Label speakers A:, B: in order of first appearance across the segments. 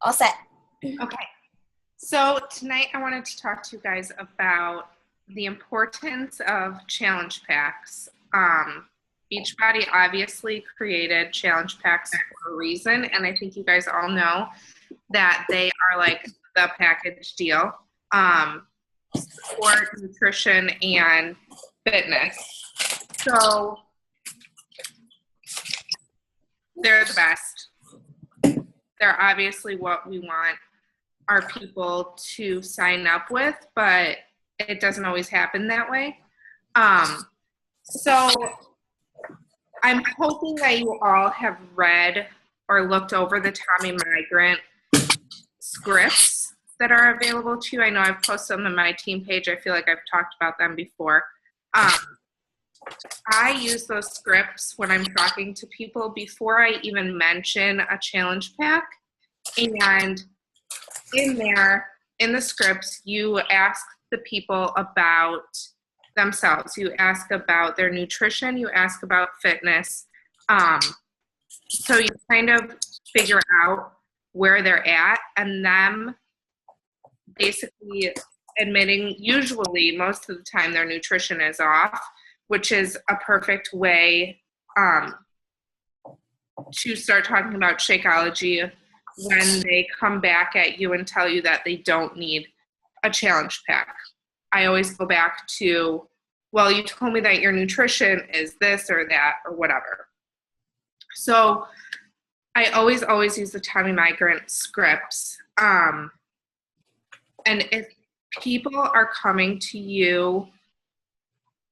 A: All set.
B: Okay, so tonight I wanted to talk to you guys about the importance of challenge packs. Beachbody obviously created challenge packs for a reason, and I think you guys all know that they are like the package deal. Sport, nutrition, and fitness. So they're the best. They're obviously what we want our people to sign up with, but it doesn't always happen that way. So I'm hoping that you all have read or looked over the Tommy Migrant scripts that are available to you. I know I've posted them on my team page. I feel like I've talked about them before. I use those scripts when I'm talking to people before I even mention a challenge pack. And in there, in the scripts, you ask the people about themselves. You ask about their nutrition. You ask about fitness. So you kind of figure out where they're at, and them basically admitting, usually most of the time, their nutrition is off, which is a perfect way to start talking about Shakeology when they come back at you and tell you that they don't need a challenge pack. I always go back to, well, you told me that your nutrition is this or that or whatever. So I always use the Tommy Migrant scripts. And if people are coming to you,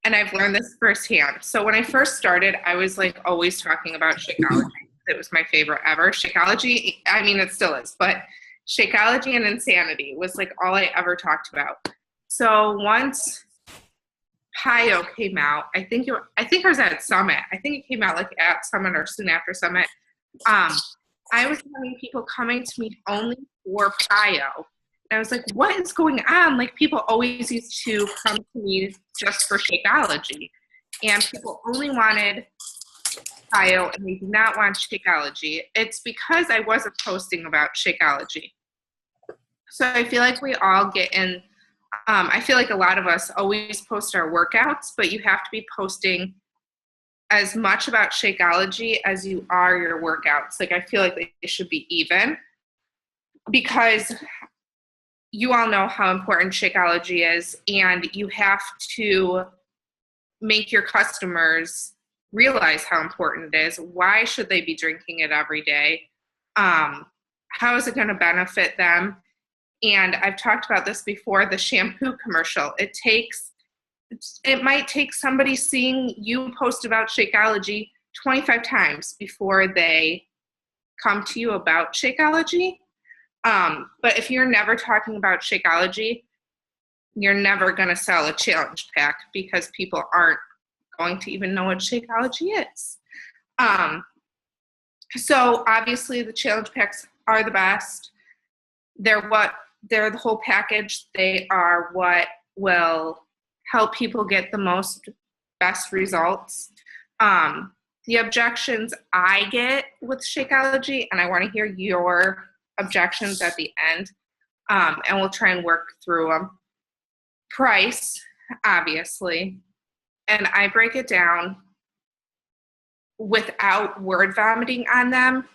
B: and I've learned this firsthand. So when I first started, I was like always talking about Shakeology. It was my favorite ever. Shakeology, I mean, it still is, but Shakeology and Insanity was like all I ever talked about. So once Pio came out, I think I was at Summit. I think it came out like at Summit or soon after Summit. I was having people coming to me only for Pio. And I was like, what is going on? Like, people always used to come to me just for Shakeology. And people only wanted Pio and they did not want Shakeology. It's because I wasn't posting about Shakeology. So I feel like we all get in, I feel like a lot of us always post our workouts, but you have to be posting as much about Shakeology as you are your workouts. Like, I feel like they should be even, because you all know how important Shakeology is, and you have to make your customers realize how important it is. Why should they be drinking it every day? How is it going to benefit them? And I've talked about this before, the shampoo commercial. It might take somebody seeing you post about Shakeology 25 times before they come to you about Shakeology. But if you're never talking about Shakeology, you're never going to sell a challenge pack, because people aren't going to even know what Shakeology is. So obviously the challenge packs are the best. They're the whole package. They are what will help people get the best results. The objections I get with Shakeology, and I want to hear your objections at the end, and we'll try and work through them. Price, obviously, and I break it down without word vomiting on them.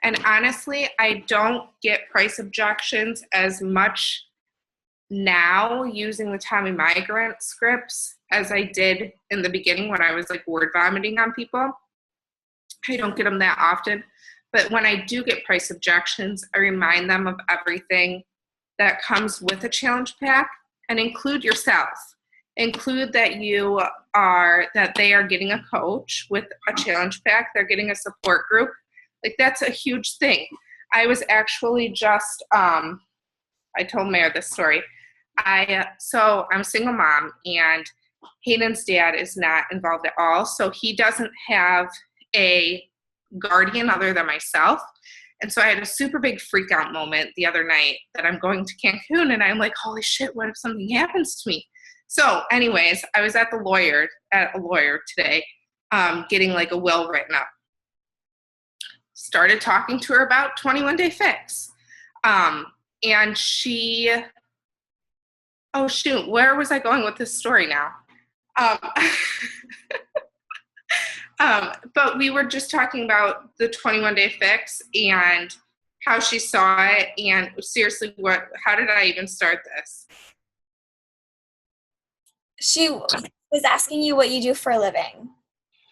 B: And honestly, I don't get price objections as much now using the Tommy Migrant scripts as I did in the beginning when I was like word vomiting on people. I don't get them that often. But when I do get price objections, I remind them of everything that comes with a challenge pack, and include yourself. Include that they are getting a coach with a challenge pack. They're getting a support group. Like, that's a huge thing. I was actually just, I told Mayor this story. So I'm a single mom, and Hayden's dad is not involved at all. So he doesn't have a guardian other than myself. And so I had a super big freak out moment the other night that I'm going to Cancun, and I'm like, holy shit, what if something happens to me? So anyways, I was at a lawyer today, getting like a will written up. started talking to her about 21 Day Fix. And she, oh shoot, where was I going with this story now? But we were just talking about the 21 Day Fix and how she saw it. And seriously, how did I even start this?
A: She was asking you what you do for a living.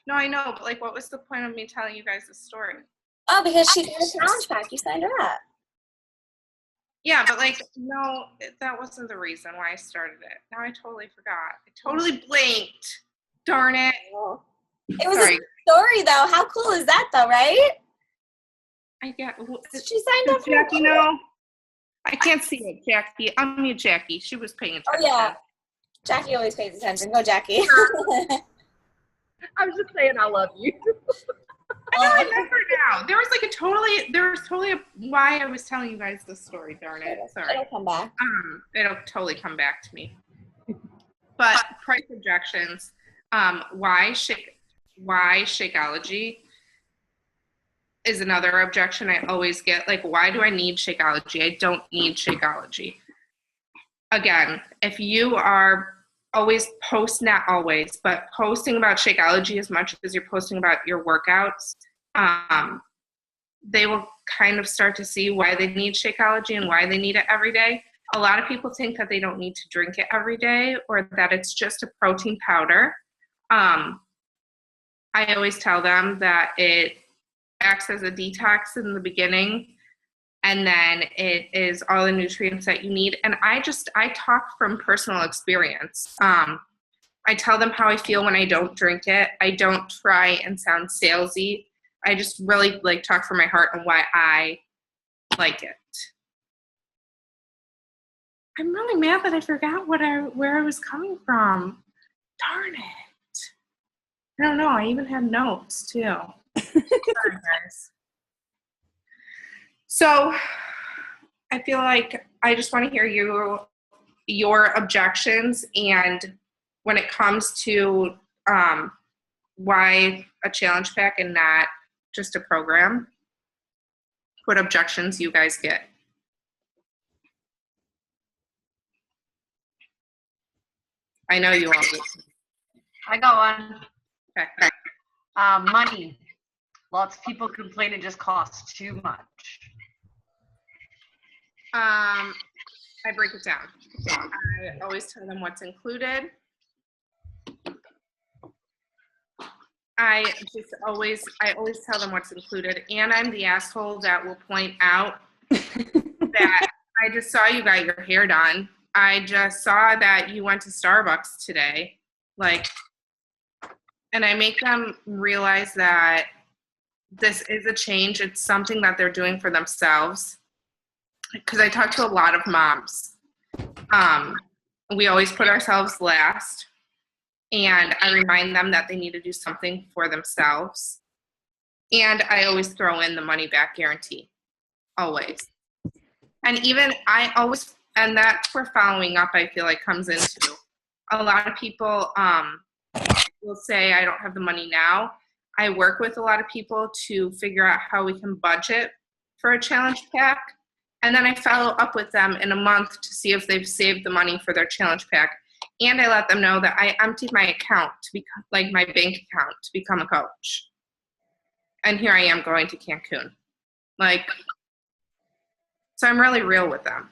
B: No, I know, but like, what was the point of me telling you guys this story?
A: Oh, because she got a challenge pack. You signed her up.
B: Yeah, but like, no, that wasn't the reason why I started it. Now I totally forgot. I totally blinked. Darn it.
A: It was a story, though. How cool is that, though, right?
B: I get.
A: She signed up for
B: Jackie, no. I can't see it, Jackie. Unmute Jackie. She was paying attention.
A: Oh, yeah. Jackie always pays attention. Go, Jackie.
C: I was just saying I love you.
B: I remember now. There was totally why I was telling you guys this story. Darn it. Sorry.
A: It'll come back.
B: It'll totally come back to me. But price objections. Why Shakeology is another objection I always get. Like, why do I need Shakeology? I don't need Shakeology. Again, if you are not always, but posting about Shakeology as much as you're posting about your workouts, they will kind of start to see why they need Shakeology and why they need it every day. A lot of people think that they don't need to drink it every day or that it's just a protein powder. I always tell them that it acts as a detox in the beginning, and then it is all the nutrients that you need. And I talk from personal experience. I tell them how I feel when I don't drink it. I don't try and sound salesy. I just really talk from my heart on why I like it. I'm really mad that I forgot where I was coming from. Darn it. I don't know. I even had notes too. Sorry, guys. So I feel like I just want to hear your objections, and when it comes to why a challenge pack and not just a program, what objections you guys get. I know you all do.
C: I got one.
B: Okay.
C: Money. Lots of people complain it just costs too much.
B: I break it down. I always tell them what's included. I always tell them what's included, and I'm the asshole that will point out that I just saw you got your hair done. I just saw that you went to Starbucks today. And I make them realize that this is a change. It's something that they're doing for themselves. Because I talk to a lot of moms. We always put ourselves last. And I remind them that they need to do something for themselves. And I always throw in the money back guarantee. Always. And and that's where following up, I feel like, comes into. A lot of people will say, I don't have the money now. I work with a lot of people to figure out how we can budget for a challenge pack. And then I follow up with them in a month to see if they've saved the money for their challenge pack. And I let them know that I emptied my account to become, my bank account, to become a coach. And here I am going to Cancun. So I'm really real with them.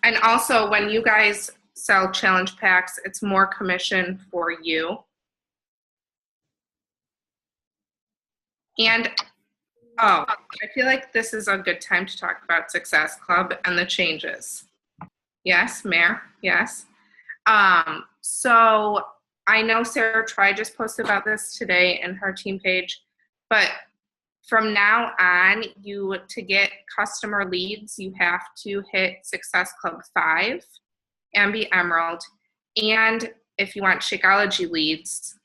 B: And also, when you guys sell challenge packs, it's more commission for you. And, I feel like this is a good time to talk about Success Club and the changes. Yes, Mayor? Yes. So I know Sarah Try just posted about this today in her team page, but from now on, to get customer leads, you have to hit Success Club 5 and be Emerald. And if you want Shakeology leads,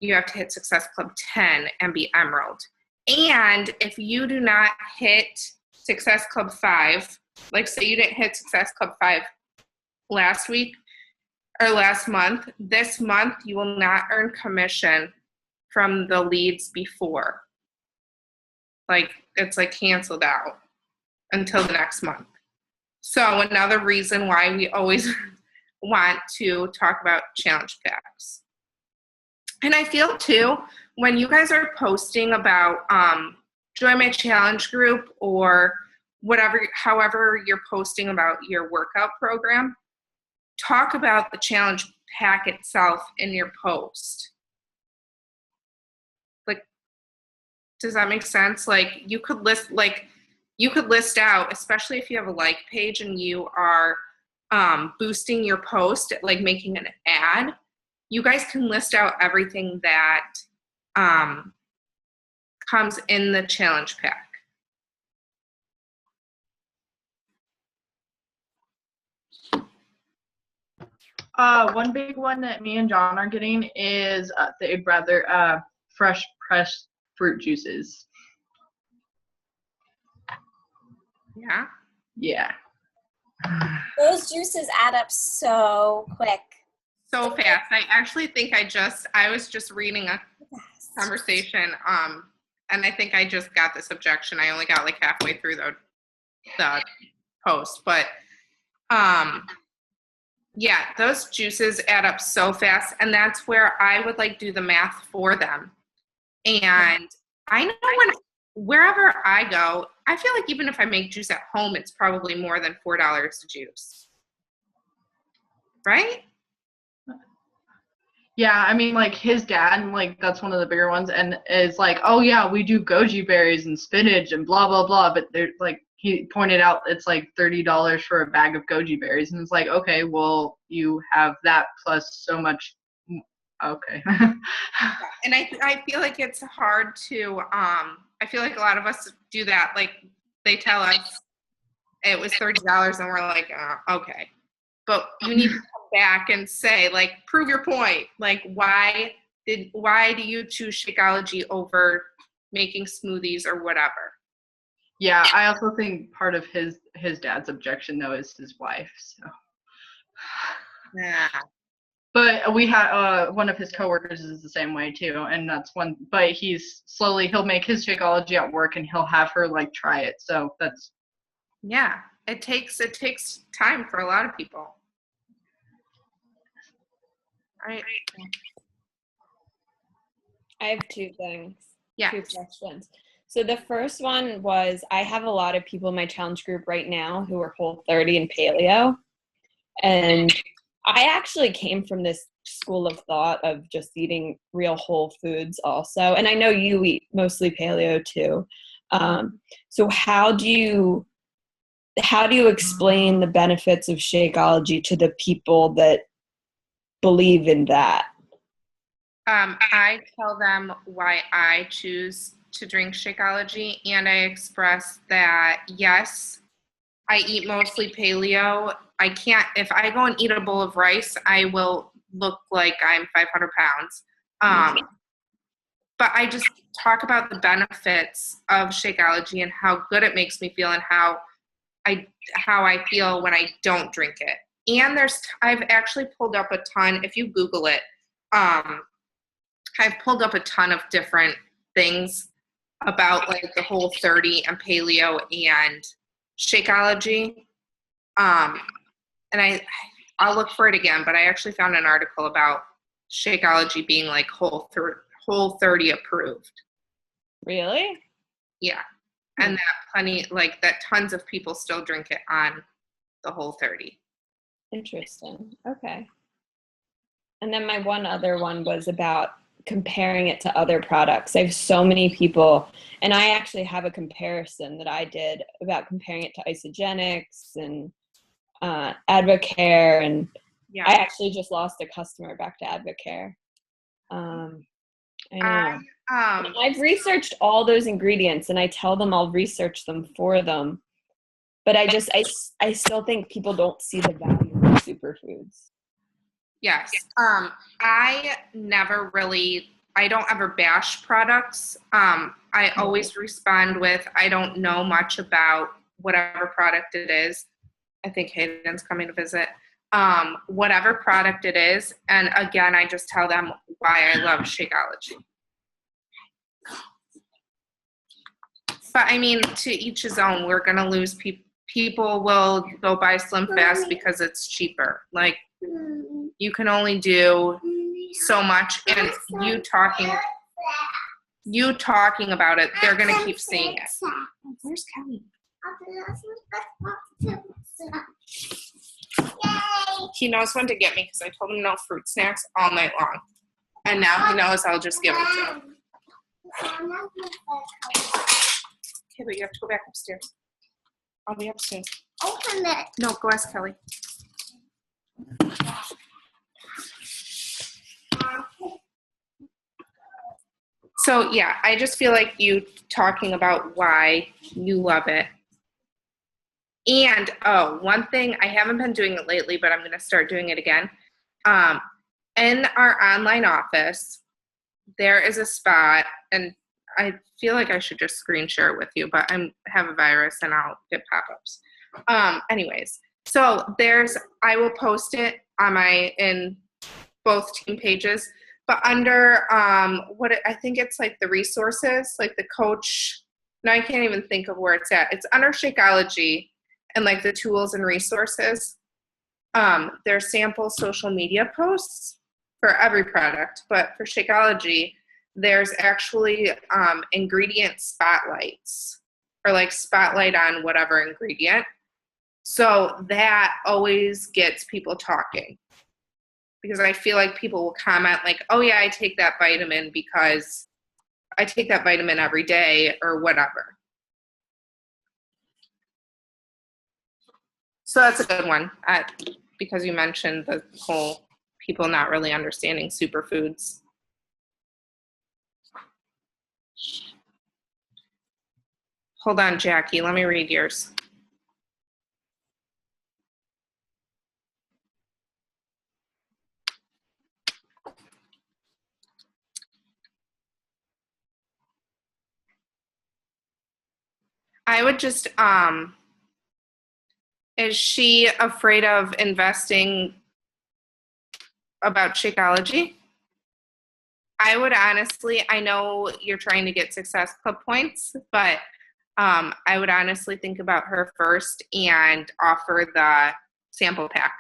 B: you have to hit Success Club 10 and be Emerald. And if you do not hit Success Club 5, say you didn't hit Success Club 5 last week or last month, this month you will not earn commission from the leads before. Like, it's like canceled out until the next month. So another reason why we always want to talk about challenge packs. And I feel too, when you guys are posting about join my challenge group or whatever, however you're posting about your workout program, talk about the challenge pack itself in your post. Like, does that make sense? Like, you could list out, especially if you have a like page and you are boosting your post, like making an ad, you guys can list out everything that comes in the challenge pack.
D: One big one that me and John are getting is they'd rather fresh pressed fruit juices.
B: Yeah.
D: Yeah.
A: Those juices add up so quick.
B: So fast. I actually think I was just reading a conversation, and I think I just got this objection. I only got like halfway through the post, but yeah, those juices add up so fast, and that's where I would like do the math for them. And I know wherever I go, I feel like even if I make juice at home, it's probably more than $4 a juice, right?
D: Yeah, I mean, like, his dad, like, that's one of the bigger ones, and is like, oh, yeah, we do goji berries and spinach and blah, blah, blah, but they're, like, he pointed out it's, like, $30 for a bag of goji berries, and it's like, okay, well, you have that plus so much, okay.
B: And I feel like it's hard to, I feel like a lot of us do that, like, they tell us it was $30, and we're like, okay. But you need to come back and say, like, prove your point. Like, why do you choose Shakeology over making smoothies or whatever?
D: Yeah, I also think part of his dad's objection though is his wife. So.
B: Yeah.
D: But we had one of his coworkers is the same way too, and that's one. But he'll make his Shakeology at work, and he'll have her like try it. So that's.
B: Yeah, it takes time for a lot of people. Right.
A: I have two things.
B: Yeah.
A: Two questions. So the first one was, I have a lot of people in my challenge group right now who are Whole30 and paleo. And I actually came from this school of thought of just eating real whole foods also. And I know you eat mostly paleo too. So how do you explain the benefits of Shakeology to the people that believe in that?
B: I tell them why I choose to drink Shakeology, and I express that, yes, I eat mostly paleo. I can't, if I go and eat a bowl of rice, I will look like I'm 500 pounds. But I just talk about the benefits of Shakeology and how good it makes me feel and how I feel when I don't drink it. And I've actually pulled up a ton, if you Google it, I've pulled up a ton of different things about like the Whole30 and paleo and Shakeology. And I'll look for it again, but I actually found an article about Shakeology being like Whole30 approved.
A: Really?
B: Yeah. And that tons of people still drink it on the Whole30.
A: Interesting. Okay. And then my one other one was about comparing it to other products. I have so many people, and I actually have a comparison that I did about comparing it to Isogenics and Advocare, and
B: Yeah.
A: I actually just lost a customer back to Advocare. I know. I've researched all those ingredients, and I tell them I'll research them for them, but I still think people don't see the value of superfoods.
B: Yes. I don't ever bash products. I always respond with, I don't know much about whatever product it is. I think Hayden's coming to visit. Whatever product it is. And again, I just tell them why I love Shakeology. But I mean, to each his own. We're gonna lose people. People will go buy Slim Fast because it's cheaper. Like, you can only do so much, and you talking about it, they're gonna keep seeing it. Where's Kelly? He knows when to get me because I told him no fruit snacks all night long, and now he knows I'll just give them to him. Okay, but you have to go back upstairs. I'll be upstairs.
E: Open it.
B: No, go ask Kelly. So yeah, I just feel like you talking about why you love it. And one thing, I haven't been doing it lately, but I'm going to start doing it again. In our online office, there is a spot, and I feel like I should just screen share it with you, but I have a virus and I'll get pop-ups. Anyways, so I will post it on in both team pages, but under I think it's like the resources, like the coach. No, I can't even think of where it's at. It's under Shakeology and like the tools and resources. There's sample social media posts for every product, but for Shakeology, there's actually ingredient spotlights, or like spotlight on whatever ingredient. So that always gets people talking, because I feel like people will comment like, oh yeah, I take that vitamin because I take that vitamin every day or whatever. So that's a good one, because you mentioned the whole people not really understanding superfoods. Hold on, Jackie, let me read yours. I would just, is she afraid of investing about Shakeology? I would honestly, I know you're trying to get Success Club points, but I would honestly think about her first and offer the sample pack.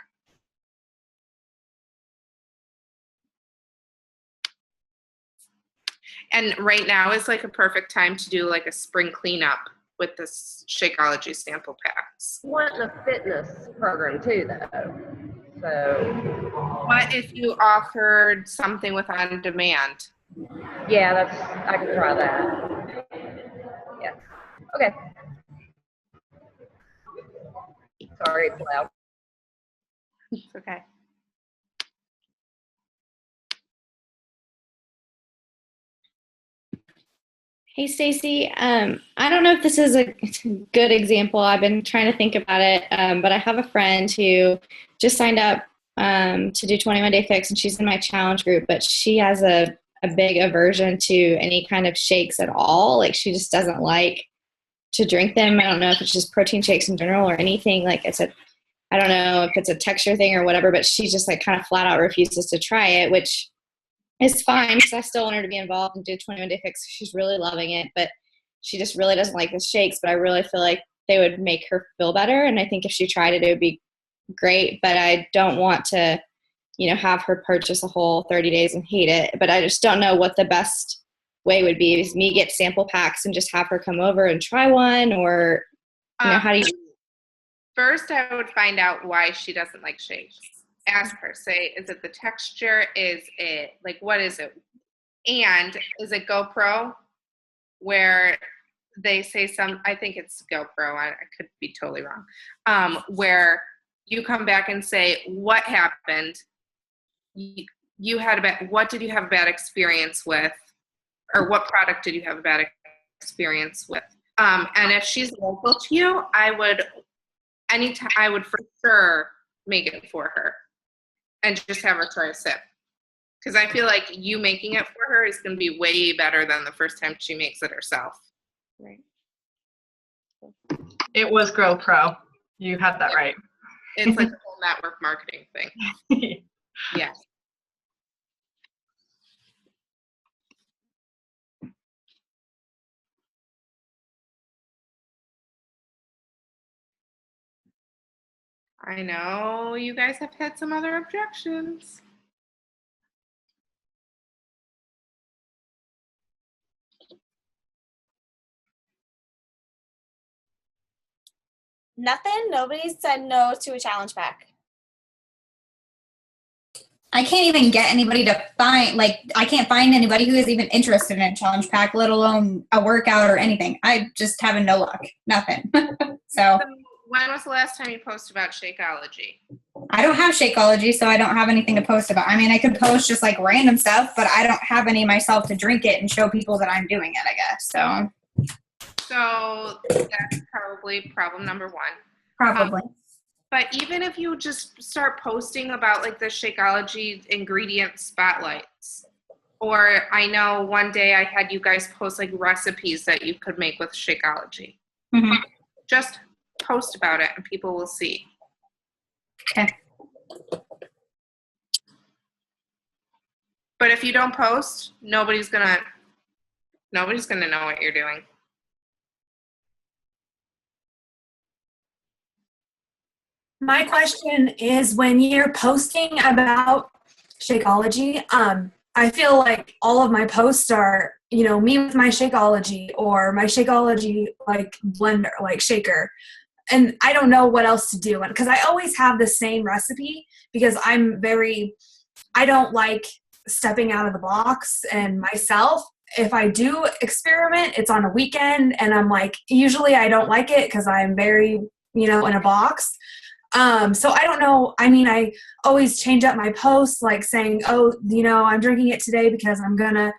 B: And right now is like a perfect time to do like a spring cleanup with the Shakeology sample packs.
F: Want a fitness program too, though. So.
B: What if you offered something with on demand?
F: Yeah, I can try that. Yeah. Okay. Sorry, it's loud.
B: It's okay.
A: Hey, Stacy. I don't know if this is a good example. I've been trying to think about it, but I have a friend who just signed up to do 21 Day Fix, and she's in my challenge group, but she has a big aversion to any kind of shakes at all. Like, she just doesn't like to drink them. I don't know if it's just protein shakes in general or anything. Like, I don't know if it's a texture thing or whatever, but she just like kind of flat out refuses to try it, which is fine because I still want her to be involved and do 21 Day Fix. She's really loving it, but she just really doesn't like the shakes. But I really feel like they would make her feel better, and I think if she tried it, it would be great. But I don't want to, have her purchase a whole 30 days and hate it. But I just don't know what the best way would be. Is me get sample packs and just have her come over and try one, or how do you?
B: First, I would find out why she doesn't like shakes. Ask her, say, is it the texture? Is it, like, what is it? And is it GoPro? Where they say I think it's GoPro, I could be totally wrong, where you come back and say, what happened? You had what did you have a bad experience with? Or what product did you have a bad experience with? And if she's local to you, I would for sure make it for her and just have her try a sip. Because I feel like you making it for her is going to be way better than the first time she makes it herself. Right.
D: It was GoPro. You had that right.
B: It's like a whole network marketing thing. Yeah. I know you guys have had some other objections.
E: Nothing? Nobody said no to a challenge pack.
G: I can't even get anybody to find, like, I can't find anybody who is even interested in a challenge pack, let alone a workout or anything. I just having no luck. Nothing. So
B: When was the last time you posted about Shakeology?
G: I don't have Shakeology, so I don't have anything to post about. I mean, I could post just like random stuff, but I don't have any myself to drink it and show people that I'm doing it, I guess.
B: So that's probably problem number one.
G: Probably.
B: But even if you just start posting about like the Shakeology ingredient spotlights, or I know one day I had you guys post like recipes that you could make with Shakeology.
G: Mm-hmm.
B: Just post about it and people will see.
G: Okay.
B: But if you don't post, nobody's gonna know what you're doing.
H: My question is, when you're posting about Shakeology, I feel like all of my posts are, me with my Shakeology or my Shakeology like blender, like shaker. And I don't know what else to do. Because I always have the same recipe because I don't like stepping out of the box. And myself, if I do experiment, it's on a weekend. And I'm like, usually I don't like it because I'm very, in a box. So I don't know. I mean, I always change up my posts, like saying, oh, I'm drinking it today because I'm gonna,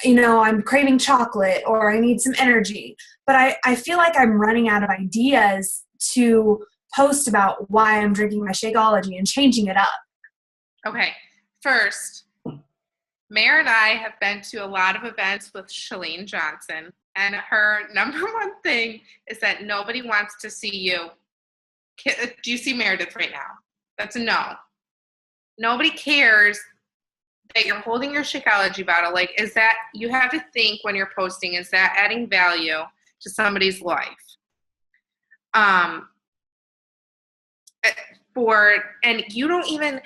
H: I'm craving chocolate or I need some energy. But I feel like I'm running out of ideas to post about why I'm drinking my Shakeology and changing it up.
B: Okay. First, Mare and I have been to a lot of events with Shalene Johnson, and her number one thing is that nobody wants to see you. Do you see Meredith right now? That's a no. Nobody cares that you're holding your Shakeology bottle. Like, is that, you have to think when you're posting, is that adding value to somebody's life? And you don't even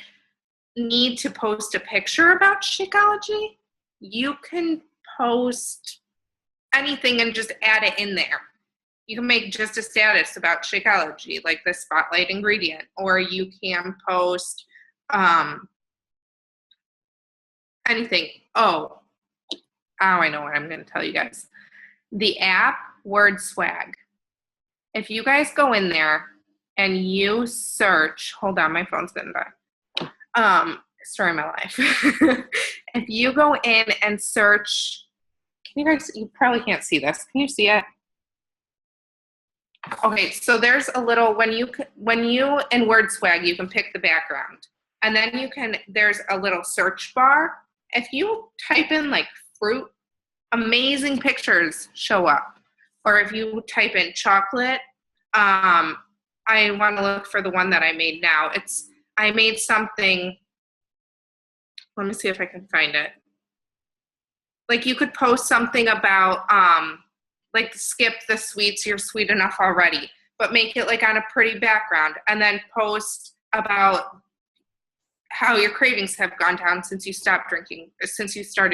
B: need to post a picture about Shakeology. You can post anything and just add it in there. You can make just a status about Shakeology, like the spotlight ingredient, or you can post anything. Oh, I know what I'm going to tell you guys. The app Word Swag. If you guys go in there and you search, hold on, my phone's getting die. Story of my life. If you go in and search, you probably can't see this. Can you see it? Okay, so there's a little, when you in Word Swag, you can pick the background. And then there's a little search bar. If you type in like fruit, amazing pictures show up. Or if you type in chocolate, I want to look for the one that I made now. I made something, let me see if I can find it. Like you could post something about, like skip the sweets, you're sweet enough already, but make it like on a pretty background, and then post about how your cravings have gone down since you started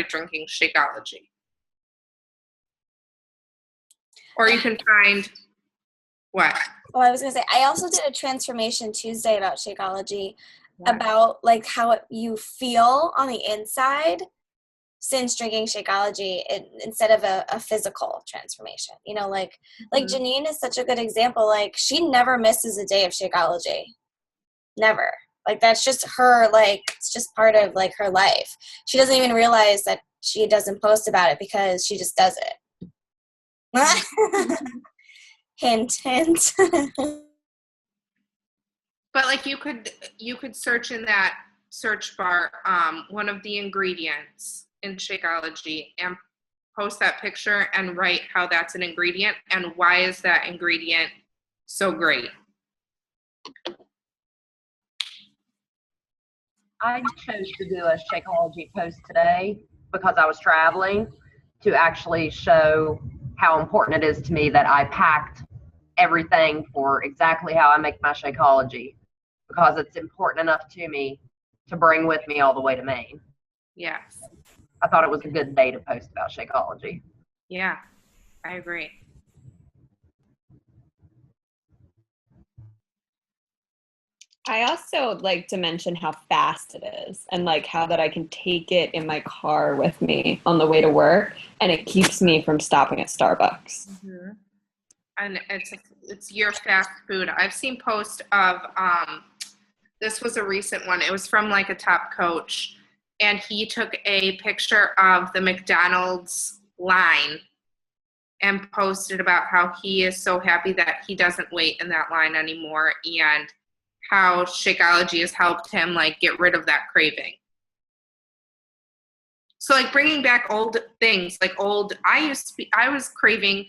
B: drinking Shakeology. Or you can find what?
E: Well, I was going to say, I also did a transformation Tuesday about Shakeology, about like how you feel on the inside since drinking Shakeology, instead of a physical transformation. Like Janine is such a good example. Like, she never misses a day of Shakeology. Never. Like, that's just her, like, it's just part of, like, her life. She doesn't even realize that she doesn't post about it because she just does it. Hint, hint.
B: But, like, you could search in that search bar one of the ingredients in Shakeology and post that picture and write how that's an ingredient and why is that ingredient so great.
F: I chose to do a Shakeology post today because I was traveling, to actually show how important it is to me that I packed everything for exactly how I make my Shakeology. because it's important enough to me to bring with me all the way to Maine.
B: Yes.
F: I thought it was a good day to post about Shakeology.
B: Yeah, I agree.
A: I also like to mention how fast it is and like how that I can take it in my car with me on the way to work and it keeps me from stopping at Starbucks.
B: Mm-hmm. And it's your fast food. I've seen posts of this was a recent one. It was from like a top coach, and he took a picture of the McDonald's line and posted about how he is so happy that he doesn't wait in that line anymore, and how Shakeology has helped him like get rid of that craving. So like bringing back old things, like I was craving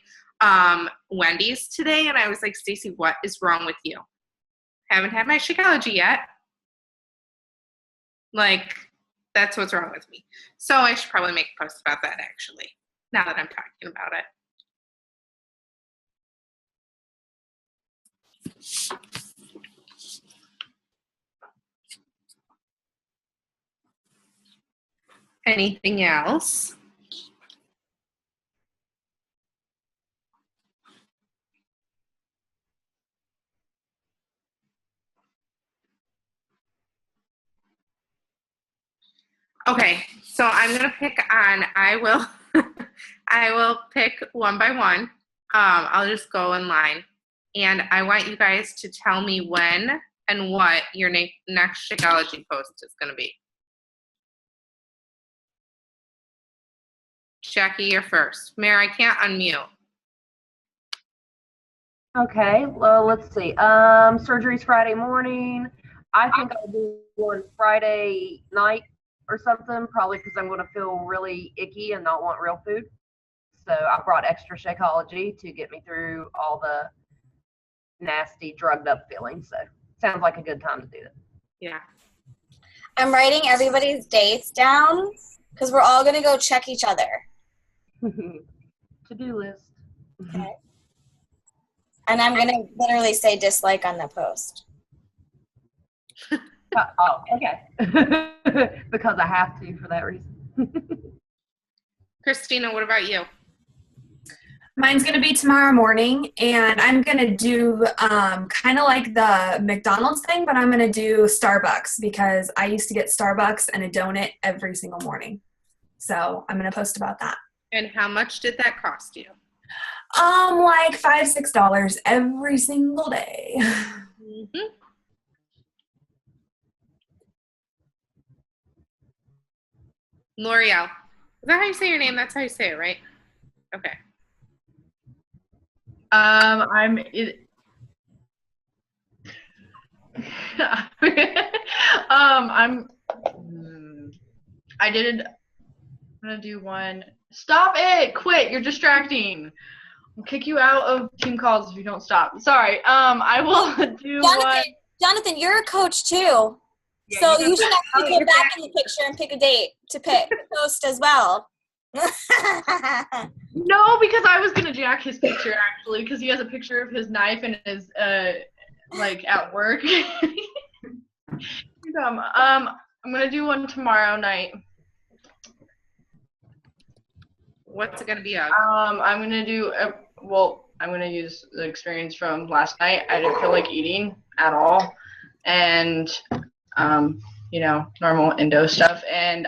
B: Wendy's today, and I was like, Stacey, what is wrong with you? Haven't had my Shakeology yet. Like, that's what's wrong with me. So I should probably make a post about that, actually, now that I'm talking about it. Anything else? Okay, so I'm gonna pick on. I will pick one by one. I'll just go in line, and I want you guys to tell me when and what your next Shakeology post is gonna be. Jackie, you're first. Mare, I can't unmute.
F: Okay, well, let's see. Surgery's Friday morning. I think I'll do one Friday night or something, probably because I'm going to feel really icky and not want real food. So I brought extra Shakeology to get me through all the nasty, drugged up feelings. So sounds like a good time to do it.
B: Yeah.
E: I'm writing everybody's dates down because we're all going to go check each other.
F: To-do list.
E: Okay. And I'm going to literally say dislike on the post.
F: Oh, okay. Because I have to for that reason.
B: Christina, what about you?
H: Mine's going to be tomorrow morning, and I'm going to do kind of like the McDonald's thing, but I'm going to do Starbucks because I used to get Starbucks and a donut every single morning. So I'm going to post about that.
B: And how much did that cost you?
H: Like $5-6 every single day.
B: Mm-hmm. L'Oreal. Is that how you say your name? That's how you say it, right? Okay.
D: I'm gonna do one. Stop it! Quit! You're distracting. I'll kick you out of team calls if you don't stop. Sorry. I will do one.
E: Jonathan, you're a coach too.
F: Yeah,
E: so you should actually go back in the picture and pick a date to post as well.
D: No, because I was gonna jack his picture actually, because he has a picture of his knife and his like at work. I'm gonna do one tomorrow night.
B: What's it gonna be of?
D: I'm gonna do I'm gonna use the experience from last night. I didn't feel like eating at all, and normal endo stuff, and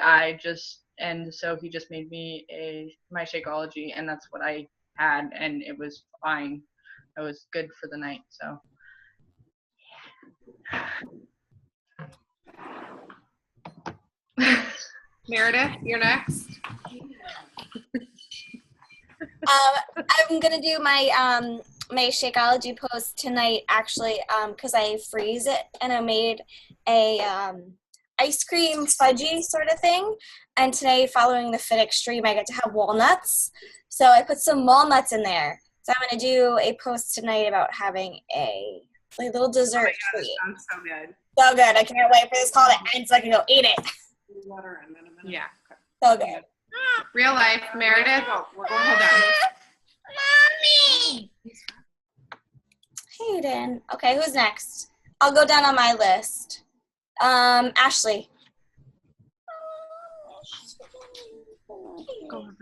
D: so he just made me my Shakeology, and that's what I had, and it was fine. It was good for the night, so.
B: Meredith, you're next.
E: I'm gonna do my my Shakeology post tonight actually because I freeze it, and I made a ice cream fudgy sort of thing, and today following the Fit Extreme I get to have walnuts, so I put some walnuts in there. So I'm gonna do a post tonight about having a little dessert treat.
B: Sounds so good.
E: So good. I can't wait for this call to end so I can go eat it.
B: Water in a minute. Yeah.
E: So good.
B: Real life, Meredith. Hold on.
E: Mommy! Hayden. Okay, who's next? I'll go down on my list. Ashley.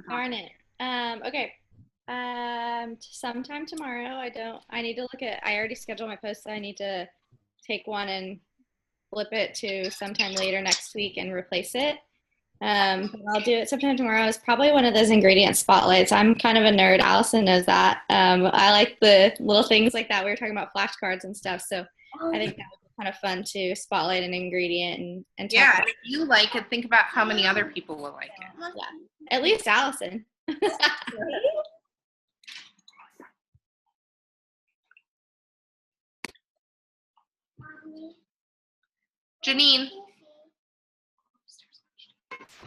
I: Darn it. Okay. Sometime tomorrow. I need to look at, I already scheduled my post, so I need to take one and flip it to sometime later next week and replace it. But I'll do it sometime tomorrow. It's probably one of those ingredient spotlights. I'm kind of a nerd. Allison knows that. I like the little things like that. We were talking about flashcards and stuff, so I think that would be kind of fun to spotlight an ingredient and talk
B: Yeah,
I: about
B: if you like it, think about how many other people will like it.
I: Yeah, at least Allison.
B: Janine.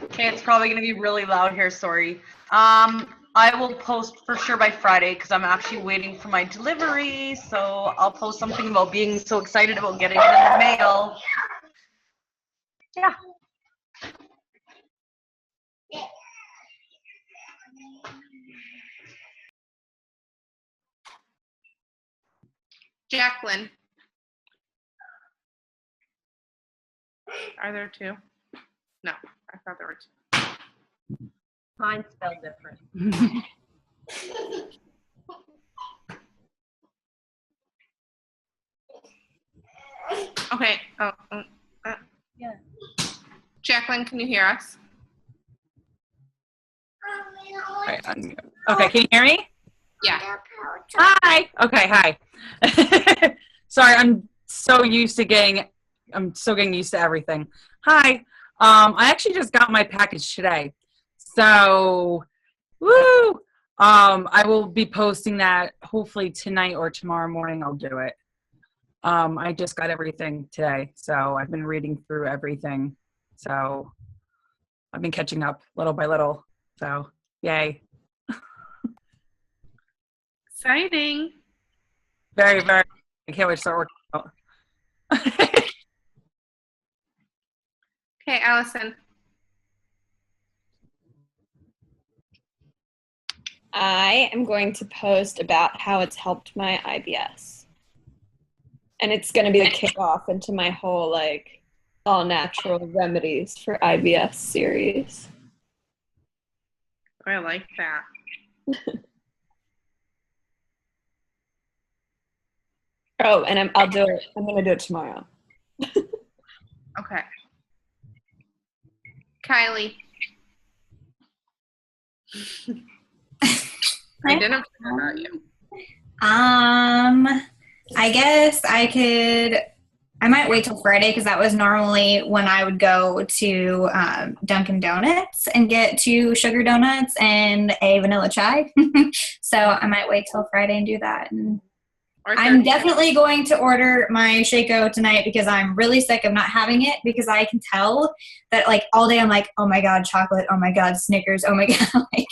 C: Okay, it's probably gonna be really loud here, sorry. I will post for sure by Friday because I'm actually waiting for my delivery, so I'll post something about being so excited about getting it in the mail. Yeah.
B: Jacqueline. Are there two? No, I thought there were two.
F: Mine spelled different.
B: Okay.
F: Yeah.
B: Jacqueline, can you hear us?
J: Right, okay, can you hear me?
B: Yeah.
J: Hi. Okay, hi. Sorry, I'm so getting used to everything. Hi. I actually just got my package today. So, woo! I will be posting that hopefully tonight or tomorrow morning. I'll do it. I just got everything today, so I've been reading through everything. So, I've been catching up little by little. So, yay.
B: Exciting.
J: Very, very. I can't wait to start working out.
B: Okay, Allison.
A: I am going to post about how it's helped my IBS. And it's going to be the kickoff into my whole, like, all natural remedies for IBS series.
B: I like that.
A: Oh, and I'll do it. I'm going to do it tomorrow.
B: Okay. Kylie. I didn't forget about you.
G: I guess I might wait till Friday because that was normally when I would go to Dunkin' Donuts and get 2 sugar donuts and a vanilla chai. So I might wait till Friday and do that. And I'm definitely going to order my Shakeout tonight because I'm really sick of not having it because I can tell that like all day I'm like, oh my God, chocolate. Oh my God, Snickers. Oh my God. Like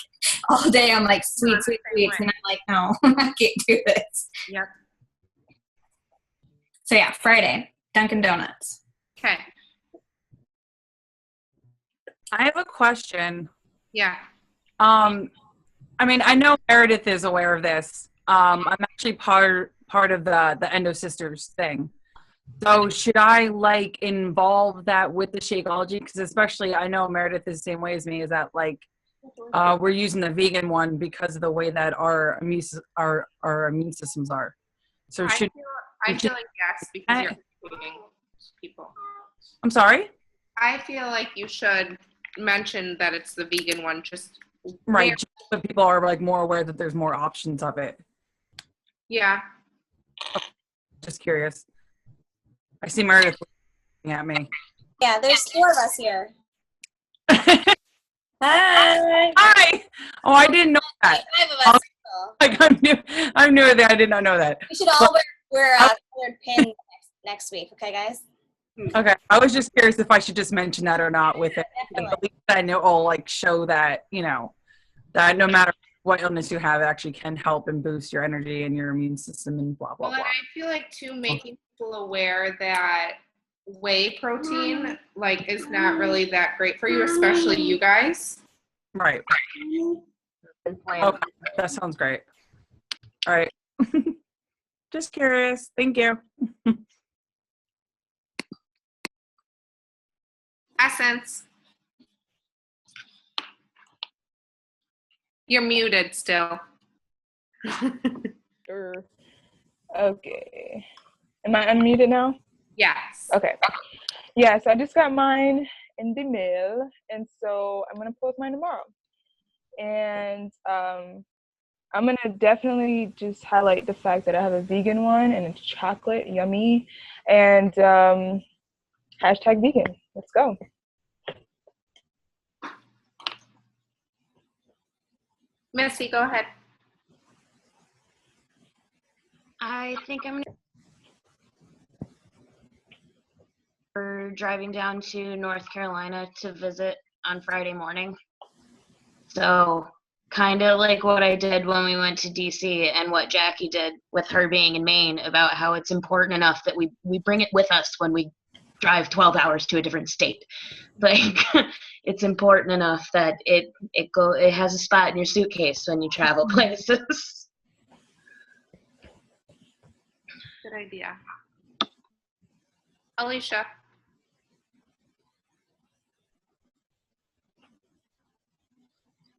G: all day I'm like sweets. And I'm like, no, I can't do this.
B: Yep.
G: So yeah, Friday, Dunkin' Donuts.
B: Okay.
J: I have a question.
B: Yeah.
J: I mean, I know Meredith is aware of this. I'm actually part of the Endo Sisters thing. So should I like involve that with the Shakeology? Because especially I know Meredith is the same way as me. Is that like we're using the vegan one because of the way that our immune systems are. So
B: I feel like yes because you're educating people.
J: I'm sorry.
B: I feel like you should mention that it's the vegan one. Just
J: right. Just so people are like more aware that there's more options of it.
B: Yeah.
J: Just curious. I see Meredith looking at me.
E: Yeah, there's 4 of us here.
G: Hi.
J: Hi. Oh, I didn't know that.
E: 5 of us.
J: Like I'm new that I did not know that.
E: We should all wear colored pins next week, okay, guys?
J: Okay, I was just curious if I should just mention that or not with it. At least I know I'll like show that that no matter what illness you have, it actually can help and boost your energy and your immune system and blah blah
B: Well,
J: blah.
B: and I feel like too making people aware that whey protein like is not really that great for you, especially you guys.
J: Right. Okay, that sounds great. All right. Just curious. Thank you.
B: Essence. You're muted still.
K: Sure. Okay. Am I unmuted now?
B: Yes.
K: Okay. Yeah, so I just got mine in the mail, and so I'm going to post mine tomorrow. And I'm going to definitely just highlight the fact that I have a vegan one, and it's chocolate, yummy, and hashtag vegan. Let's go.
B: Missy, go ahead.
C: I think I'm we're driving down to North Carolina to visit on Friday morning. So kind of like what I did when we went to DC and what Jackie did with her being in Maine about how it's important enough that we bring it with us when we drive 12 hours to a different state. Like it's important enough that it has a spot in your suitcase when you travel places.
B: Good idea. Alicia.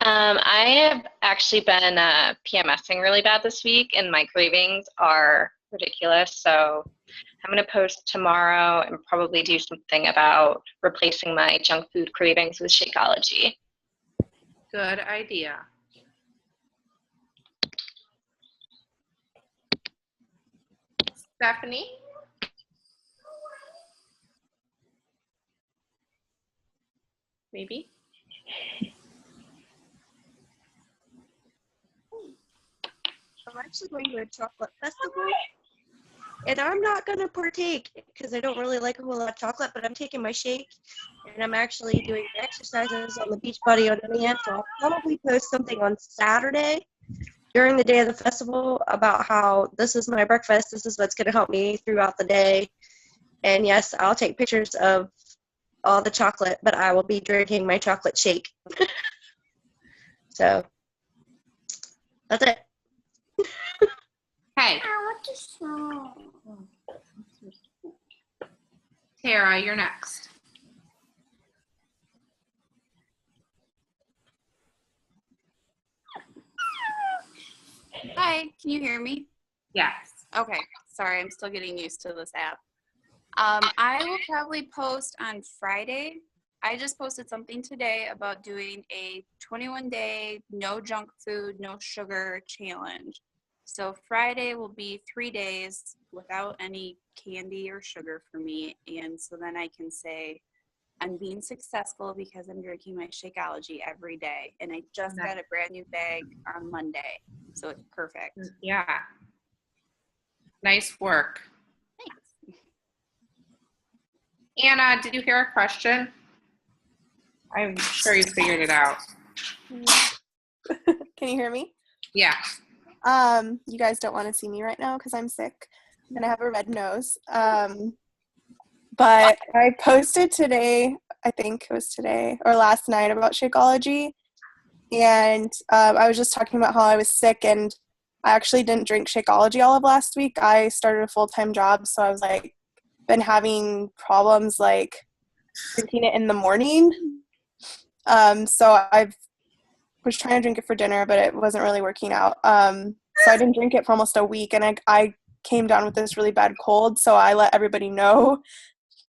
L: I have actually been PMSing really bad this week, and my cravings are ridiculous. So I'm going to post tomorrow and probably do something about replacing my junk food cravings with Shakeology.
B: Good idea. Stephanie? Maybe?
M: I'm actually going to a chocolate festival, and I'm not going to partake because I don't really like a whole lot of chocolate, but I'm taking my shake, and I'm actually doing exercises on the beach body on demand, so I'll probably post something on Saturday during the day of the festival about how this is my breakfast, this is what's going to help me throughout the day, and yes, I'll take pictures of all the chocolate, but I will be drinking my chocolate shake. So, that's it.
B: Hey. Tara, you're next.
N: Hi, can you hear me?
B: Yes.
N: Okay, sorry, I'm still getting used to this app. I will probably post on Friday. I just posted something today about doing a 21-day no junk food, no sugar challenge. So Friday will be 3 days without any candy or sugar for me. And so then I can say I'm being successful because I'm drinking my Shakeology every day. And I just got a brand new bag on Monday. So it's perfect.
B: Yeah. Nice work.
N: Thanks.
B: Anna, did you hear a question? I'm sure you figured it out.
O: Can you hear me?
B: Yeah.
O: You guys don't want to see me right now because I'm sick and I have a red nose. But I posted today, I think it was today or last night, about Shakeology. And I was just talking about how I was sick, and I actually didn't drink Shakeology all of last week. I started a full-time job, so I was like, been having problems like drinking it in the morning. So I was trying to drink it for dinner, but it wasn't really working out. So I didn't drink it for almost a week, and I came down with this really bad cold, so I let everybody know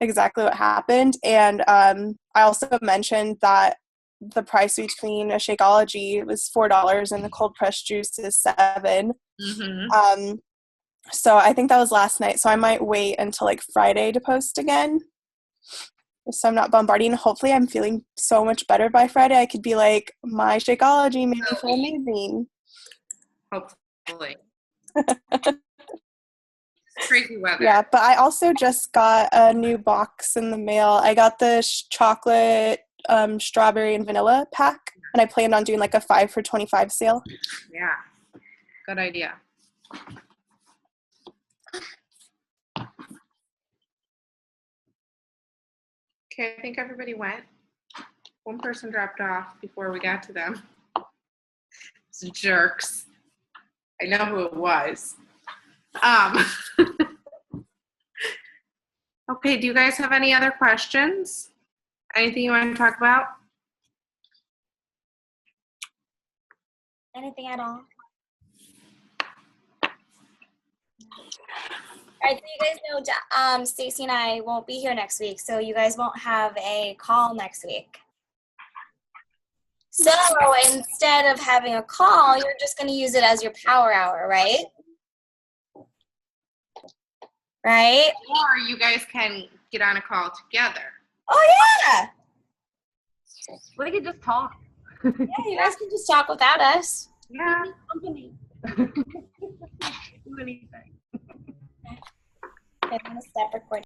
O: exactly what happened. And I also mentioned that the price between a Shakeology was $4 and the cold pressed juice is $7.
B: Mm-hmm.
O: So I think that was last night, so I might wait until like Friday to post again, so I'm not bombarding. Hopefully I'm feeling so much better by Friday. I could be like, my Shakeology made me feel amazing.
B: Hopefully. Crazy weather.
O: Yeah, but I also just got a new box in the mail. I got the chocolate, strawberry, and vanilla pack, and I planned on doing like a 5 for $25 sale.
B: Yeah, good idea. Okay, I think everybody went. One person dropped off before we got to them. It's jerks. I know who it was. Okay, do you guys have any other questions? Anything you want to talk about?
E: Anything at all? All right, so you guys know Stacy and I won't be here next week, so you guys won't have a call next week. So instead of having a call, you're just going to use it as your power hour, right? Right?
B: Or you guys can get on a call together.
E: Oh, yeah.
F: We can just talk.
E: Yeah, you guys can just talk without us.
B: Yeah.
F: Company. Do anything.
E: Okay, I'm going to stop recording.